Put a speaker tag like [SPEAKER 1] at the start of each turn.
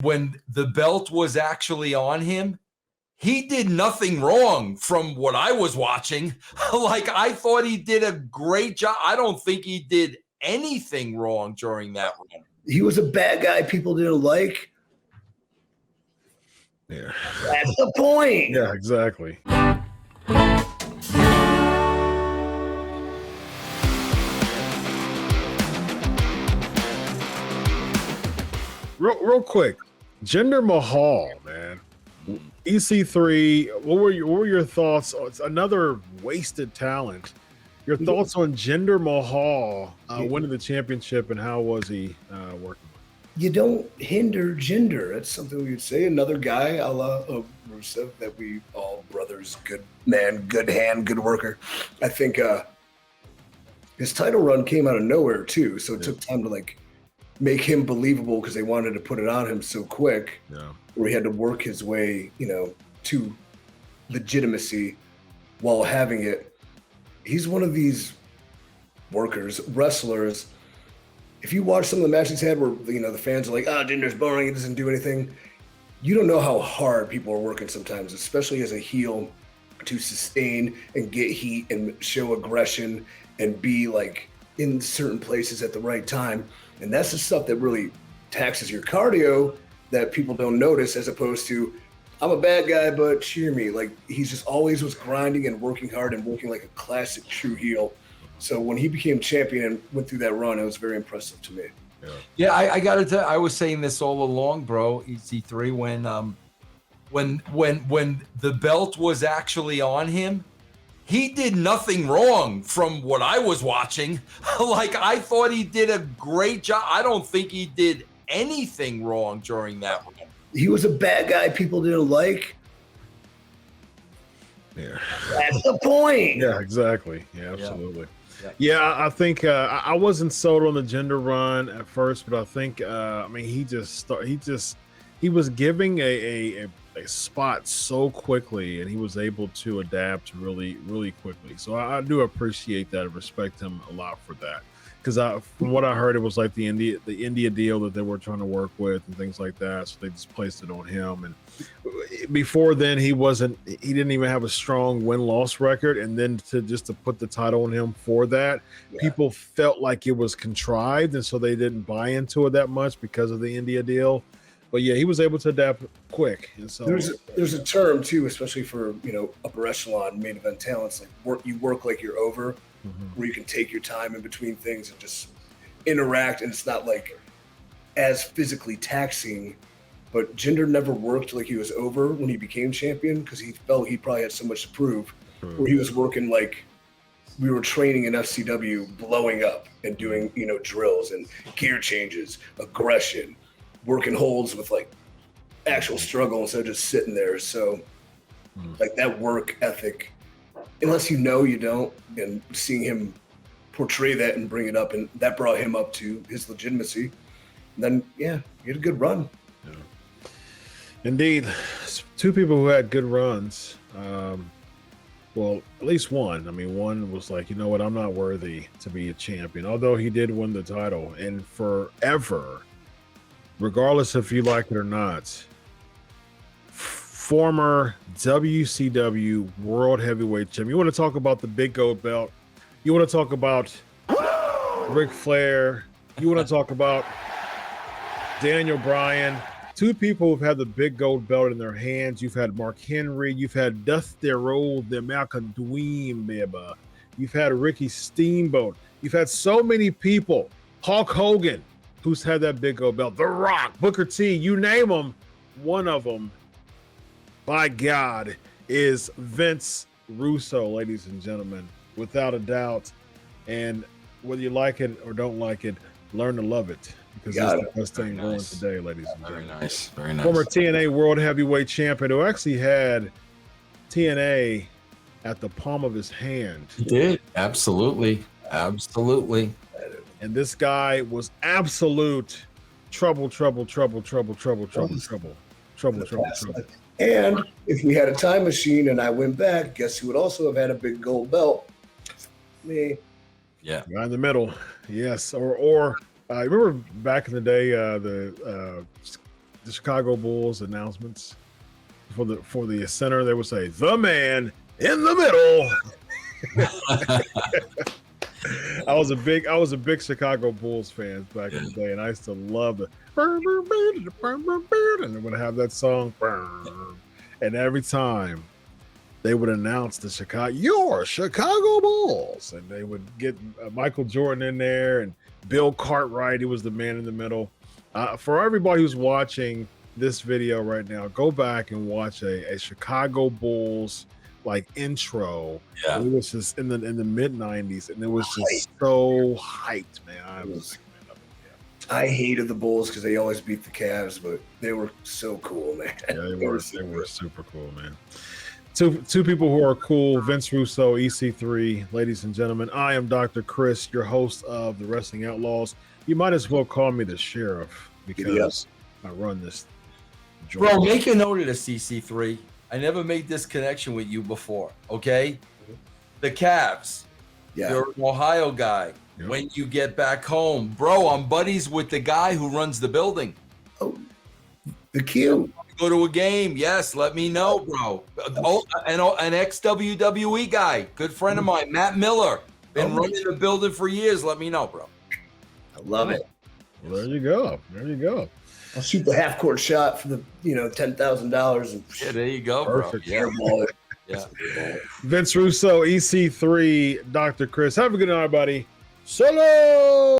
[SPEAKER 1] when the belt was actually on him, he did nothing wrong from what I was watching. Like, I thought he did a great job. I don't think he did anything wrong during that run.
[SPEAKER 2] He was a bad guy people didn't like.
[SPEAKER 3] Yeah.
[SPEAKER 2] That's the point.
[SPEAKER 3] Yeah, exactly. Real quick, Jinder Mahal, man. EC3, what were your thoughts? Oh, it's another wasted talent. Your thoughts on Jinder Mahal winning the championship, and how was he working?
[SPEAKER 2] You don't hinder Jinder. That's something we would say. Another guy a la Russo that we all brothers, good man, good hand, good worker. I think his title run came out of nowhere too, so it took time to like make him believable because they wanted to put it on him so quick.
[SPEAKER 3] Yeah.
[SPEAKER 2] Where he had to work his way, to legitimacy while having it. He's one of these workers, wrestlers. If you watch some of the matches he's had where, the fans are like, Jinder's boring, he doesn't do anything. You don't know how hard people are working sometimes, especially as a heel, to sustain and get heat and show aggression and be like in certain places at the right time. And that's the stuff that really taxes your cardio that people don't notice, as opposed to, I'm a bad guy, but cheer me. Like, he's just always was grinding and working hard and working like a classic true heel. So when he became champion and went through that run, it was very impressive to me.
[SPEAKER 1] Yeah, I got to tell you, I was saying this all along, bro, EC3, when the belt was actually on him, he did nothing wrong from what I was watching. Like, I thought he did a great job. I don't think he did anything wrong during that run.
[SPEAKER 2] He was a bad guy people didn't like.
[SPEAKER 3] Yeah.
[SPEAKER 2] That's the point.
[SPEAKER 3] Yeah, exactly. Yeah, absolutely. Yeah, I think I wasn't sold on the Jinder run at first, but I think he was giving a spot so quickly, and he was able to adapt really, really quickly. So I do appreciate that and respect him a lot for that. Because from what I heard, it was like the India deal that they were trying to work with and things like that. So they just placed it on him. And before then, he didn't even have a strong win-loss record. And then to put the title on him for that, people felt like it was contrived, and so they didn't buy into it that much because of the India deal. But yeah, he was able to adapt quick. And so
[SPEAKER 2] there's a term too, especially for upper echelon main event talents, like you work like you're over. Where you can take your time in between things and just interact, and it's not like as physically taxing. But Jinder never worked like he was over when he became champion, because he felt he probably had so much to prove. Where he was working like we were training in FCW, blowing up and doing drills and gear changes, aggression, working holds with like actual struggle instead of just sitting there. So like that work ethic, unless you don't, and seeing him portray that and bring it up, and that brought him up to his legitimacy. And then, he had a good run.
[SPEAKER 3] Yeah. Indeed. Two people who had good runs. Well, at least one. I mean, one was like, you know what, I'm not worthy to be a champion, although he did win the title. And forever, regardless if you like it or not, former WCW World Heavyweight Champion. You want to talk about the big gold belt? You want to talk about Ric Flair? You want to talk about Daniel Bryan? Two people who've had the big gold belt in their hands. You've had Mark Henry. You've had Dusty Rhodes, the American Dream, baby. You've had Ricky Steamboat. You've had so many people. Hulk Hogan, who's had that big gold belt. The Rock, Booker T, you name them. One of them, by God, is Vince Russo, ladies and gentlemen, without a doubt. And whether you like it or don't like it, learn to love it, because it's the best thing going today, ladies and gentlemen.
[SPEAKER 1] Very nice.
[SPEAKER 3] Former TNA World Heavyweight Champion, who actually had TNA at the palm of his hand.
[SPEAKER 1] He did. Absolutely.
[SPEAKER 3] And this guy was absolute trouble.
[SPEAKER 2] And if we had a time machine and I went back, guess who would also have had a big gold belt? Me.
[SPEAKER 1] Yeah.
[SPEAKER 3] Right in the middle. Yes. Or remember back in the day, the the Chicago Bulls announcements for the center, they would say the man in the middle. I was a big Chicago Bulls fan back in the day, and I used to love it. And they would have that song, and every time they would announce your Chicago Bulls, and they would get Michael Jordan in there and Bill Cartwright. He was the man in the middle. For everybody who's watching this video right now, go back and watch a Chicago Bulls like intro.
[SPEAKER 1] Yeah,
[SPEAKER 3] it was just in the mid 90s, and it was just so hyped, man.
[SPEAKER 2] I hated the Bulls because they always beat the Cavs, but they were so cool, man.
[SPEAKER 3] Yeah, they were super cool, man. Two people who are cool, Vince Russo, EC3. Ladies and gentlemen, I am Dr. Chris, your host of the Wrestling Outlaws. You might as well call me the sheriff because I run this joint.
[SPEAKER 1] Bro, make a note of this, EC3. I never made this connection with you before, okay? The Cavs.
[SPEAKER 2] Yeah.
[SPEAKER 1] You're an Ohio guy. Yep. When you get back home, bro, I'm buddies with the guy who runs the building.
[SPEAKER 2] Oh, the Q.
[SPEAKER 1] Go to a game, yes, let me know, bro. Oh, an ex-WWE guy, good friend of mine, Matt Miller, been running the building for years. Let me know, bro.
[SPEAKER 2] I love it.
[SPEAKER 3] Well, there you go.
[SPEAKER 2] I'll shoot the half-court shot for the $10,000.
[SPEAKER 1] Yeah, there you go,
[SPEAKER 3] perfect.
[SPEAKER 1] Bro. Yeah.
[SPEAKER 3] Vince Russo, EC3, Dr. Chris. Have a good night, buddy. Solo.